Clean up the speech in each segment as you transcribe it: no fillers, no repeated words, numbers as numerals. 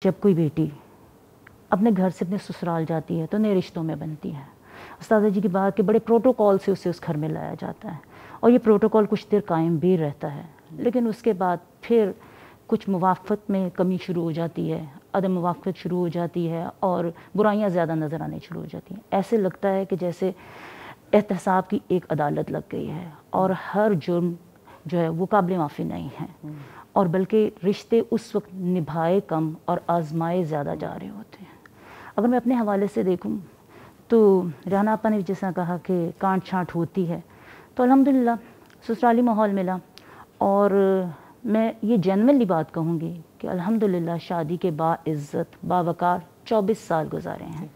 जब कोई बेटी अपने घर से अपने ससुराल जाती है तो नए रिश्तों में बनती है। उस्ताद जी की बात के बड़े प्रोटोकॉल से उसे उस घर में लाया जाता है और ये प्रोटोकॉल कुछ देर कायम भी रहता है, लेकिन उसके बाद फिर कुछ मुवाफ़क़त में कमी शुरू हो जाती है, अदम मुवाफ़क़त शुरू हो जाती है और बुराइयां ज़्यादा नज़र आने शुरू हो जाती हैं। ऐसे लगता है कि जैसे एहतसाब की एक अदालत लग गई है और हर जुर्म जो है वो काबिल माफ़ी नहीं है, और बल्कि रिश्ते उस वक्त निभाए कम और आजमाए ज़्यादा जा रहे होते हैं। अगर मैं अपने हवाले से देखूं तो राना आपा ने जैसा कहा कि कांट छाँट होती है, तो अल्हम्दुलिल्लाह ससुराली माहौल मिला और मैं ये जेन्युइनली बात कहूँगी कि अल्हम्दुलिल्लाह शादी के बाइज़्ज़त बावक़ार 24 साल गुजारे हैं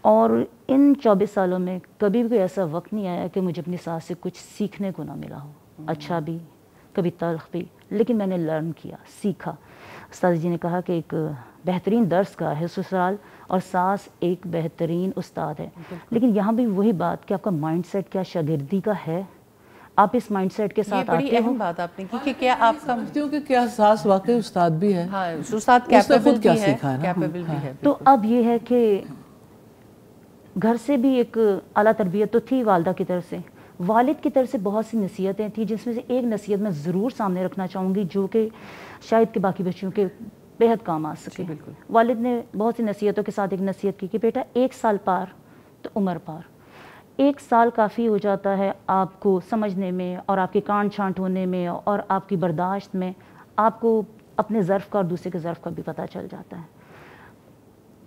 और इन 24 सालों में कभी भी कोई ऐसा वक्त नहीं आया कि मुझे अपनी सास से कुछ सीखने को ना मिला हो, अच्छा भी कभी तल्ख़ भी, लेकिन मैंने लर्न किया, सीखा। उस्ताद जी ने कहा कि एक बेहतरीन दर्स का है ससुराल और सास एक बेहतरीन उस्ताद है, लेकिन यहाँ भी वही बात कि आपका माइंडसेट क्या शागिर्दी का है, आप इस माइंडसेट के साथ आते हो। ये बड़ी अहम बात आपने की कि क्या आपका क्योंकि क्या सास वाकई उस्ताद भी है। हाँ, उस्ताद कैपेबल भी है, कैपेबल भी है। तो अब ये है कि घर से भी एक आला तरबियत तो थी वालदा की तरफ से, वालिद की तरफ से बहुत सी नसीहतें थी, जिसमें से एक नसीहत मैं ज़रूर सामने रखना चाहूँगी जो कि शायद के बाकी बच्चों के बेहद काम आ सके। वालिद ने बहुत सी नसीहतों के साथ एक नसीहत की कि बेटा 1 साल पार तो उम्र पार। 1 साल काफ़ी हो जाता है आपको समझने में और आपके कांट छांट होने में और आपकी बर्दाश्त में, आपको अपने ज़र्फ़ का और दूसरे के ज़र्फ़ का भी पता चल जाता है।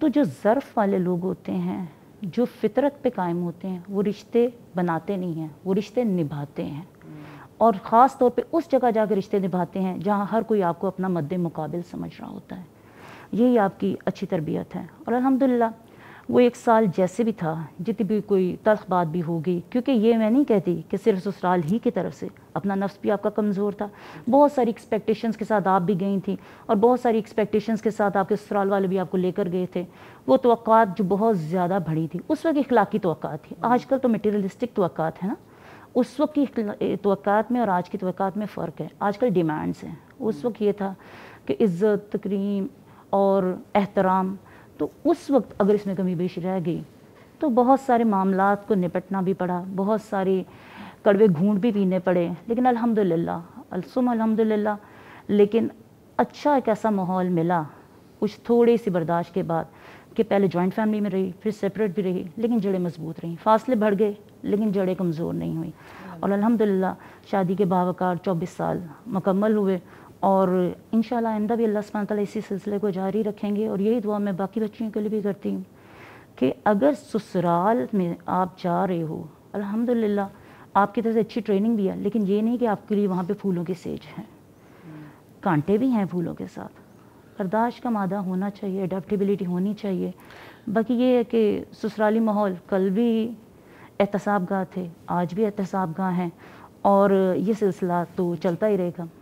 तो जो ज़र्फ़ वाले लोग होते हैं, जो फितरत पे कायम होते हैं, वो रिश्ते बनाते नहीं हैं, वो रिश्ते निभाते हैं, और ख़ास तौर पे उस जगह जाकर रिश्ते निभाते हैं जहाँ हर कोई आपको अपना मद्दे मुकाबिल समझ रहा होता है। यही आपकी अच्छी तरबियत है और अल्हम्दुलिल्लाह वो 1 साल जैसे भी था, जितनी भी कोई तल्ख़ बात भी होगी, क्योंकि ये मैं नहीं कहती कि सिर्फ ससुराल ही की तरफ से, अपना नफ्स भी आपका कमज़ोर था, बहुत सारी एक्सपेक्टेशंस के साथ आप भी गई थी और बहुत सारी एक्सपेक्टेशंस के साथ आपके ससुराल वाले भी आपको लेकर गए थे। वो तवक्कात जो बहुत ज़्यादा बड़ी थी, उस वक्त इखलाकी तवक्कात थी, आजकल तो मटीरियलिस्टिक तवक्कात है ना। उस वक्त की तवक्कात में और आज की तवक्कात में फ़र्क है, आजकल डिमांड्स हैं। उस वक्त ये था कि इज़्ज़त तकरीम और एहतराम, तो उस वक्त अगर इसमें कमी बेशी रह गई तो बहुत सारे मामलात को निपटना भी पड़ा, बहुत सारे कड़वे घूंट भी पीने पड़े, लेकिन अल्हम्दुलिल्लाह अल्हम्दुलिल्लाह, लेकिन अच्छा एक ऐसा माहौल मिला कुछ थोड़ी सी बर्दाश्त के बाद कि पहले जॉइंट फैमिली में रही, फिर सेपरेट भी रही, लेकिन जड़ें मजबूत रहीं, फासले बढ़ गए लेकिन जड़ें कमज़ोर नहीं हुई और अल्हम्दुलिल्लाह शादी के बावक़ार 24 साल मुकम्मल हुए और इंशाअल्लाह आइंदा भी अल्लाह सुब्हानहू तआला इसी सिलसिले को जारी रखेंगे। और यही दुआ मैं बाकी बच्चियों के लिए भी करती हूँ कि अगर ससुराल में आप जा रहे हो, अल्हम्दुलिल्लाह आपकी तरफ से अच्छी ट्रेनिंग भी है, लेकिन ये नहीं कि आपके लिए वहाँ पे फूलों की सेज हैं, कांटे भी हैं फूलों के साथ। बर्दाश्त का मादा होना चाहिए, अडेप्टेबिलिटी होनी चाहिए। बाकी ये है कि ससुराली माहौल कल भी एहतसाब गाह थे, आज भी एहतसाब गाह हैं और ये सिलसिला तो चलता ही रहेगा।